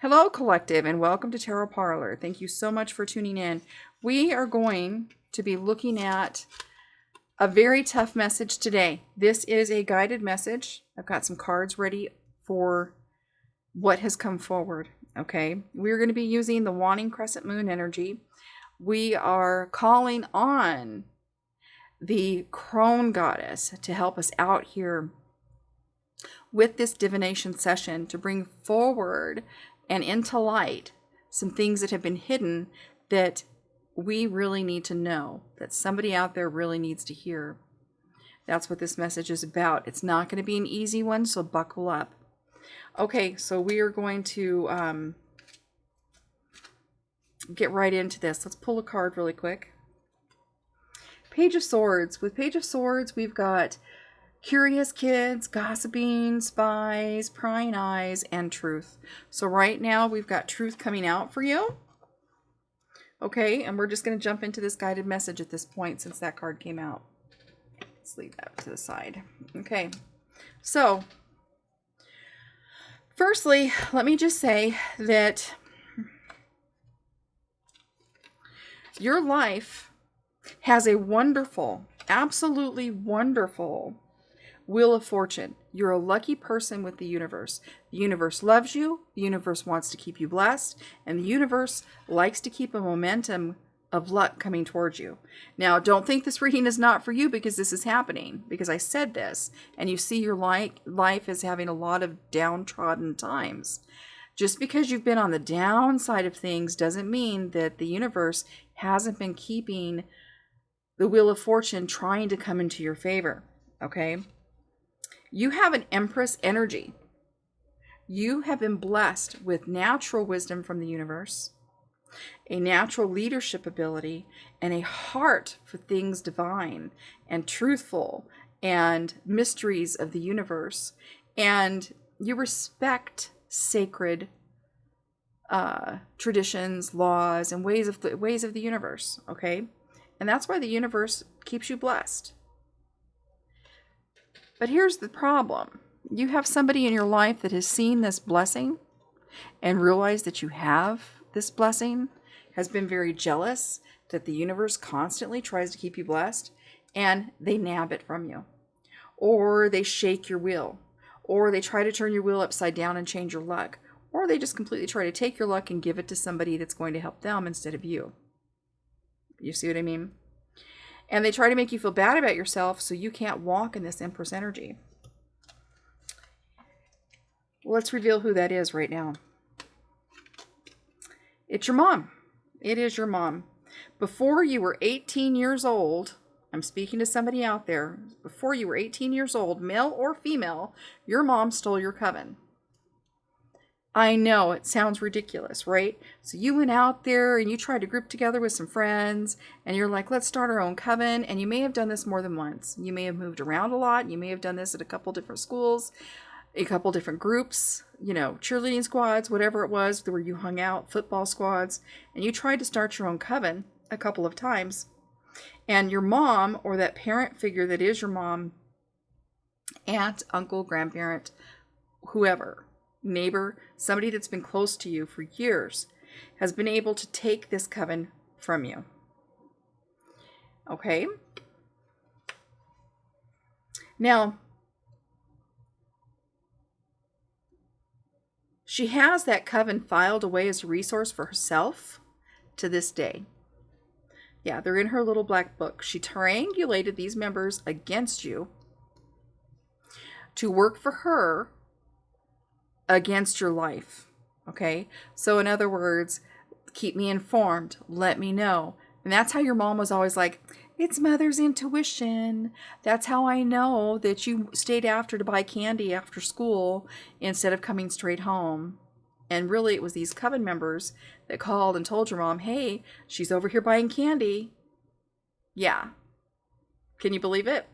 Hello, Collective, and welcome to Tarot Parlor. Thank you so much for tuning in. We are going to be looking at a very tough message today. This is a guided message. I've got some cards ready for what has come forward, okay? We're going to be using the Waning Crescent Moon energy. We are calling on the Crone Goddess to help us out here with this divination session to bring forward and into light some things that have been hidden that we really need to know, that somebody out there really needs to hear. That's what this message is about. It's not going to be an easy one, so buckle up. Okay, so we are going to get right into this. Let's pull a card really quick. Page of Swords. With Page of Swords, we've got curious kids, gossiping, spies, prying eyes, and truth. So right now we've got truth coming out for you. Okay, and we're just going to jump into this guided message at this point since that card came out. Let's leave that to the side. Okay, so firstly, let me just say that your life has a wonderful, absolutely wonderful Wheel of Fortune. You're a lucky person with the universe. The universe loves you. The universe wants to keep you blessed. And the universe likes to keep a momentum of luck coming towards you. Now, don't think this reading is not for you because this is happening. Because I said this. And you see your life as having a lot of downtrodden times. Just because you've been on the downside of things doesn't mean that the universe hasn't been keeping the Wheel of Fortune trying to come into your favor. Okay? You have an Empress energy. You have been blessed with natural wisdom from the universe, a natural leadership ability, and a heart for things divine and truthful and mysteries of the universe. And you respect sacred traditions, laws, and ways of the universe. Okay, and that's why the universe keeps you blessed. But here's the problem. You have somebody in your life that has seen this blessing and realized that you have this blessing, has been very jealous that the universe constantly tries to keep you blessed, and they nab it from you. Or they shake your wheel. Or they try to turn your wheel upside down and change your luck. Or they just completely try to take your luck and give it to somebody that's going to help them instead of you. You see what I mean? And they try to make you feel bad about yourself so you can't walk in this Empress energy. Let's reveal who that is right now. It's your mom. It is your mom. Before you were 18 years old, I'm speaking to somebody out there. Before you were 18 years old, male or female, your mom stole your coven. I know, it sounds ridiculous, right? So you went out there and you tried to group together with some friends and you're like, let's start our own coven. And you may have done this more than once. You may have moved around a lot. You may have done this at a couple different schools, a couple different groups, cheerleading squads, whatever it was where you hung out, football squads. And you tried to start your own coven a couple of times. And your mom, or that parent figure that is your mom, aunt, uncle, grandparent, whoever, neighbor, somebody that's been close to you for years, has been able to take this coven from you. Okay? Now, she has that coven filed away as a resource for herself to this day. Yeah, they're in her little black book. She triangulated these members against you to work for her against your life. Okay? So in other words, keep me informed. Let me know. And that's how your mom was always like, it's mother's intuition. That's how I know that you stayed after to buy candy after school instead of coming straight home. And really, it was these coven members that called and told your mom, hey, she's over here buying candy. Yeah. Can you believe it?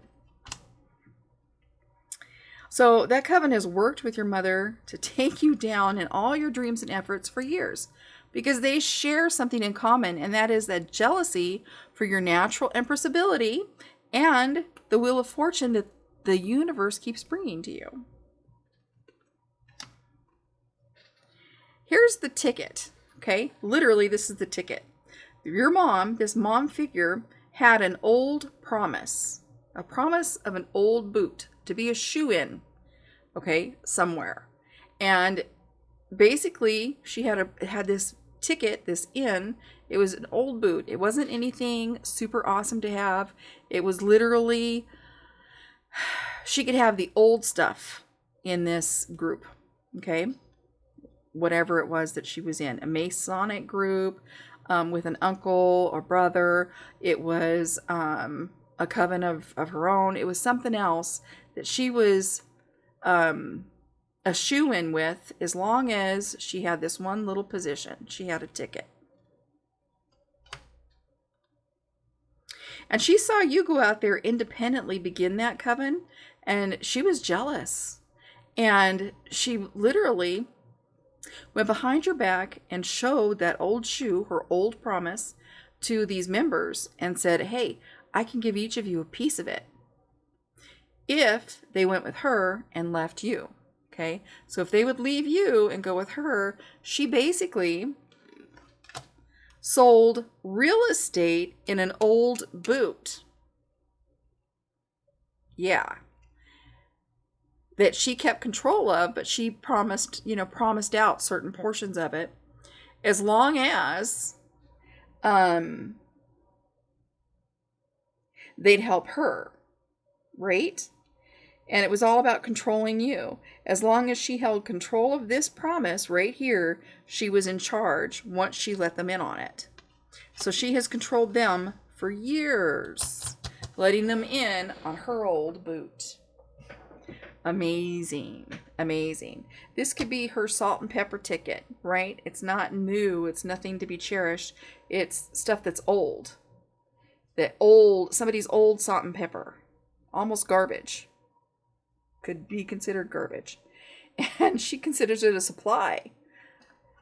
So that coven has worked with your mother to take you down in all your dreams and efforts for years because they share something in common, and that is that jealousy for your natural Empress ability and the Wheel of Fortune that the universe keeps bringing to you. here's the ticket. Okay, literally, this is the ticket. Your mom, this mom figure, had an old promise, a promise of an old boot to be a shoe-in, okay, somewhere. And basically, she had this ticket, this in. It was an old boot. It wasn't anything super awesome to have. It was literally, she could have the old stuff in this group, okay? Whatever it was that she was in, a Masonic group, with an uncle or brother. It was a coven of her own. It was something else that she was a shoe-in with, as long as she had this one little position. She had a ticket. And she saw you go out there independently begin that coven, and she was jealous. And she literally went behind your back and showed that old shoe, her old promise, to these members and said, hey, I can give each of you a piece of it if they went with her and left you. Okay, so if they would leave you and go with her, she basically sold real estate in an old boot. Yeah. That she kept control of, but she promised out certain portions of it, as long as they'd help her, right? And it was all about controlling you. As long as she held control of this promise right here, she was in charge once she let them in on it. So she has controlled them for years, letting them in on her old boot. Amazing. Amazing. This could be her salt and pepper ticket, right? It's not new. It's nothing to be cherished. It's stuff that's old. Somebody's old salt and pepper. Almost garbage. Could be considered garbage. And she considers it a supply.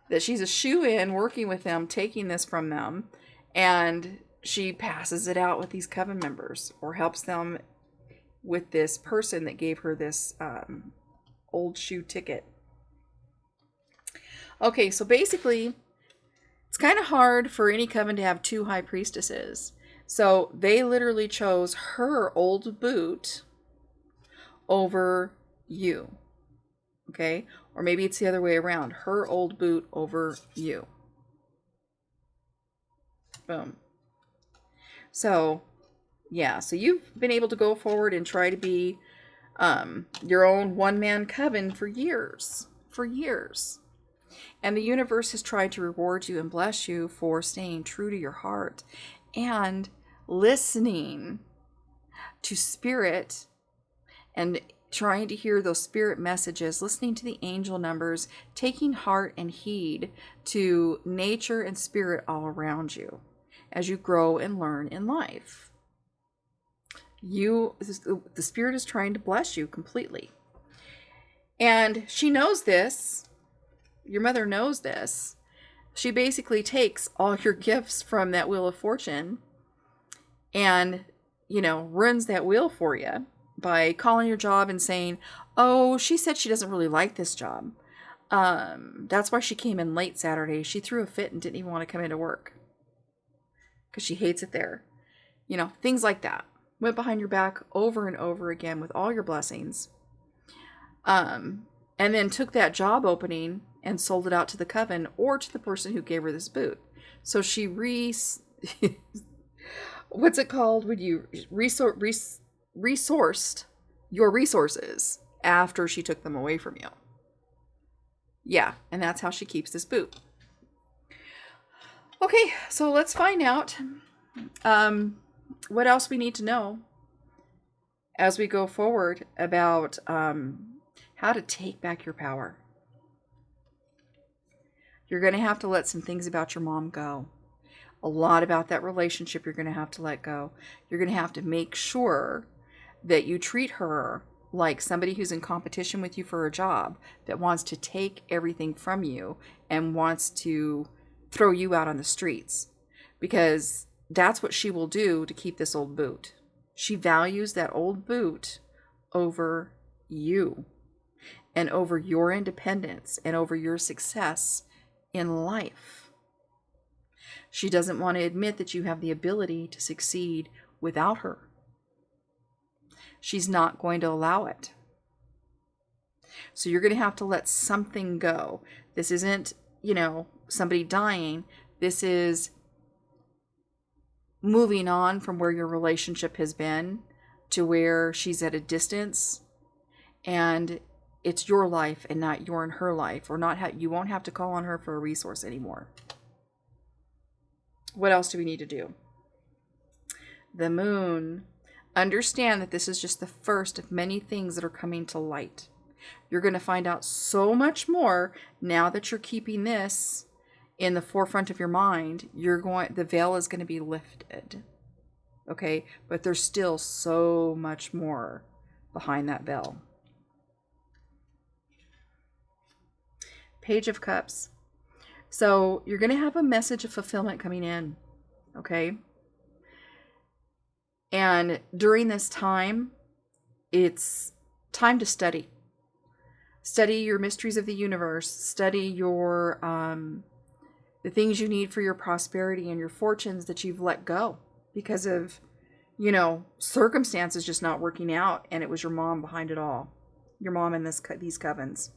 That she's a shoe-in working with them, taking this from them. And she passes it out with these coven members or helps them with this person that gave her this old shoe ticket. Okay, so basically, it's kind of hard for any coven to have two high priestesses. So they literally chose her old boot over you. Okay? Or maybe it's the other way around. Her old boot over you. Boom. So yeah, so you've been able to go forward and try to be your own one-man coven for years. For years. And the universe has tried to reward you and bless you for staying true to your heart and listening to spirit and trying to hear those spirit messages, listening to the angel numbers, taking heart and heed to nature and spirit all around you as you grow and learn in life. The spirit is trying to bless you completely. And she knows this. Your mother knows this. She basically takes all your gifts from that Wheel of Fortune and, runs that wheel for you by calling your job and saying, oh, she said she doesn't really like this job. That's why she came in late Saturday. She threw a fit and didn't even want to come into work because she hates it there. Things like that. Went behind your back over and over again with all your blessings. And then took that job opening and sold it out to the coven or to the person who gave her this boot. So she what's it called when you resourced your resources after she took them away from you. Yeah, and that's how she keeps this boot. Okay, so let's find out what else we need to know as we go forward about how to take back your power. You're going to have to let some things about your mom go. A lot about that relationship you're going to have to let go. You're going to have to make sure that you treat her like somebody who's in competition with you for a job, that wants to take everything from you and wants to throw you out on the streets. Because that's what she will do to keep this old boot. She values that old boot over you and over your independence and over your success in life. She doesn't want to admit that you have the ability to succeed without her. She's not going to allow it. So you're going to have to let something go. This isn't, somebody dying. This is moving on from where your relationship has been to where she's at a distance, and it's your life and not your and her life, or you won't have to call on her for a resource anymore. What else do we need to do? The moon. Understand that this is just the first of many things that are coming to light. You're going to find out so much more now that you're keeping this in the forefront of your mind. The veil is going to be lifted. Okay? But there's still so much more behind that veil. Page of Cups. So you're going to have a message of fulfillment coming in. Okay? And during this time, it's time to study. Study your mysteries of the universe. Study your the things you need for your prosperity and your fortunes that you've let go because of, circumstances just not working out, and it was your mom behind it all. Your mom in these covens.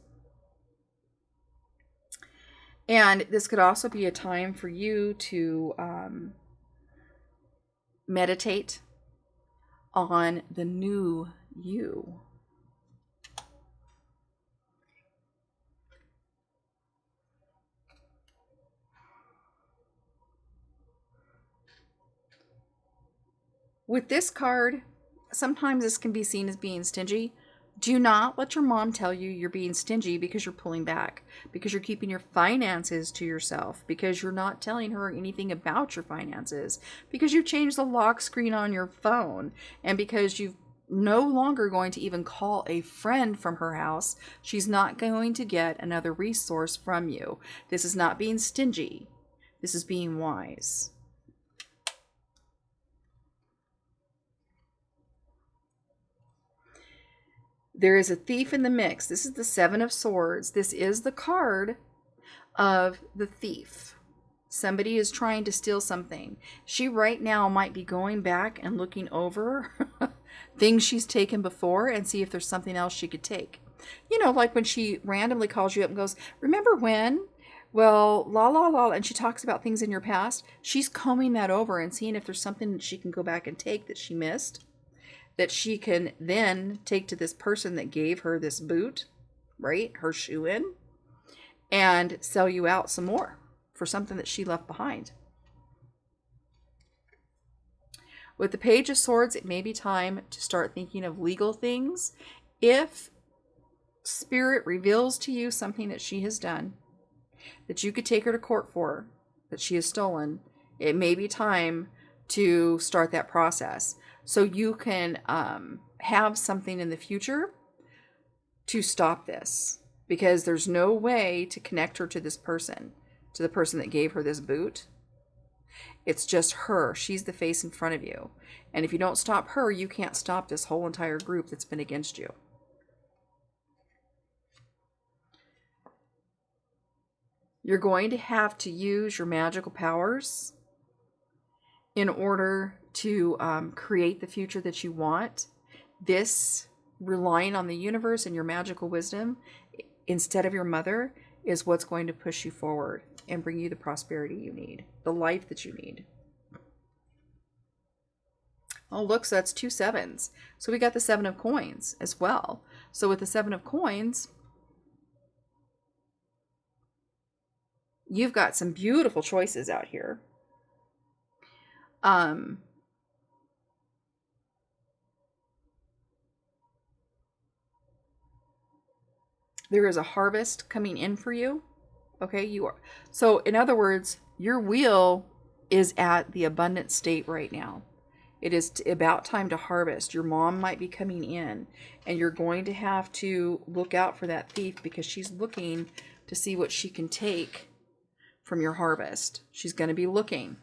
And this could also be a time for you to meditate on the new you. With this card, sometimes this can be seen as being stingy. Do not let your mom tell you you're being stingy because you're pulling back, because you're keeping your finances to yourself, because you're not telling her anything about your finances, because you've changed the lock screen on your phone, and because you've no longer going to even call a friend from her house. She's not going to get another resource from you. This is not being stingy. This is being wise. There is a thief in the mix. This is the Seven of Swords. This is the card of the thief. Somebody is trying to steal something. She right now might be going back and looking over things she's taken before and see if there's something else she could take. Like when she randomly calls you up and goes, remember when? Well, la la la, and she talks about things in your past. She's combing that over and seeing if there's something that she can go back and take that she missed, that she can then take to this person that gave her this boot, right? Her shoe in, and sell you out some more for something that she left behind. With the Page of Swords, it may be time to start thinking of legal things. If Spirit reveals to you something that she has done, that you could take her to court for, that she has stolen, it may be time to start that process. So you can have something in the future to stop this. Because there's no way to connect her to this person, to the person that gave her this boot. It's just her. She's the face in front of you. And if you don't stop her, you can't stop this whole entire group that's been against you. You're going to have to use your magical powers in order to create the future that you want. This, relying on the universe and your magical wisdom instead of your mother, is what's going to push you forward and bring you the prosperity you need, the life that you need. Oh, look, so that's 2 sevens. So we got the 7 of coins as well. So with the 7 of coins, you've got some beautiful choices out here. There is a harvest coming in for you. Okay, you are. So in other words, your wheel is at the abundant state right now. It is about time to harvest. Your mom might be coming in, and you're going to have to look out for that thief because she's looking to see what she can take from your harvest. She's going to be looking.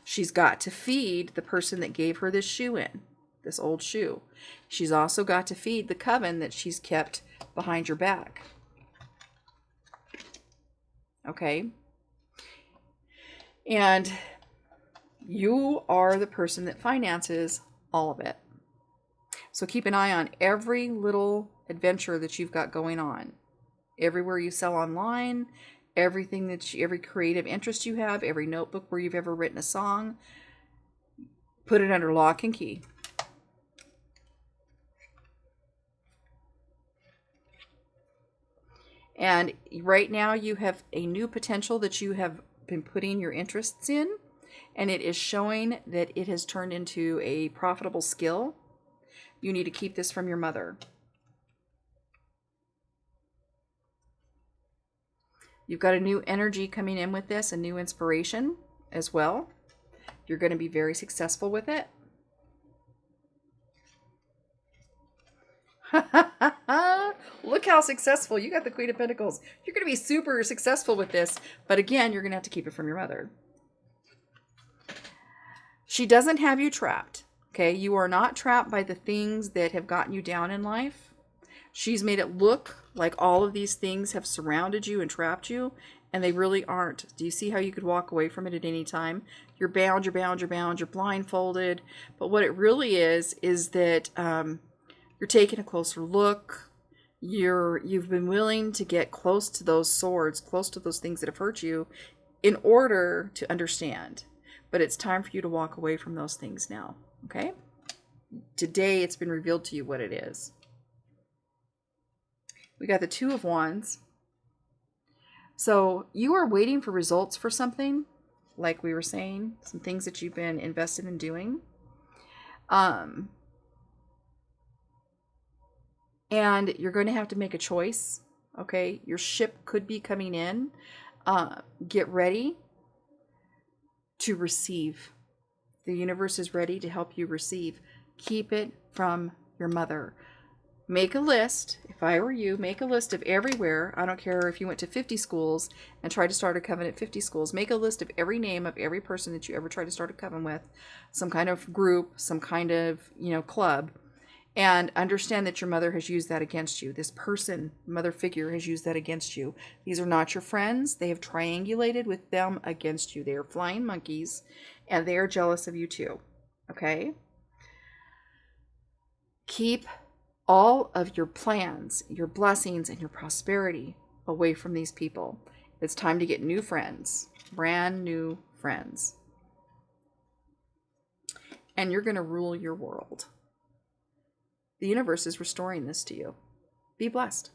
She's got to feed the person that gave her this shoe in, this old shoe. She's also got to feed the coven that she's kept behind your back. Okay? And you are the person that finances all of it. So keep an eye on every little adventure that you've got going on. Everywhere you sell online, everything every creative interest you have, every notebook where you've ever written a song, put it under lock and key. And right now you have a new potential that you have been putting your interests in, and it is showing that it has turned into a profitable skill. You need to keep this from your mother. You've got a new energy coming in with this, a new inspiration as well. You're going to be very successful with it. Look how successful. You got the Queen of Pentacles. You're going to be super successful with this. But again, you're going to have to keep it from your mother. She doesn't have you trapped. Okay? You are not trapped by the things that have gotten you down in life. She's made it look like all of these things have surrounded you and trapped you, and they really aren't. Do you see how you could walk away from it at any time? You're bound, you're bound, you're bound, you're blindfolded. But what it really is that you're taking a closer look. You've been willing to get close to those swords, close to those things that have hurt you in order to understand. But it's time for you to walk away from those things now, okay? Today it's been revealed to you what it is. We got the Two of Wands. So you are waiting for results for something, like we were saying, some things that you've been invested in doing. And you're going to have to make a choice, okay? Your ship could be coming in. Get ready to receive. The universe is ready to help you receive. Keep it from your mother. Make a list. If I were you, make a list of everywhere. I don't care if you went to 50 schools and tried to start a coven at 50 schools. Make a list of every name of every person that you ever tried to start a coven with. Some kind of group, some kind of, club. And understand that your mother has used that against you. This person, mother figure, has used that against you. These are not your friends. They have triangulated with them against you. They are flying monkeys, and they are jealous of you too. Okay? Keep all of your plans, your blessings, and your prosperity away from these people. It's time to get new friends, brand new friends. And you're going to rule your world. The universe is restoring this to you. Be blessed.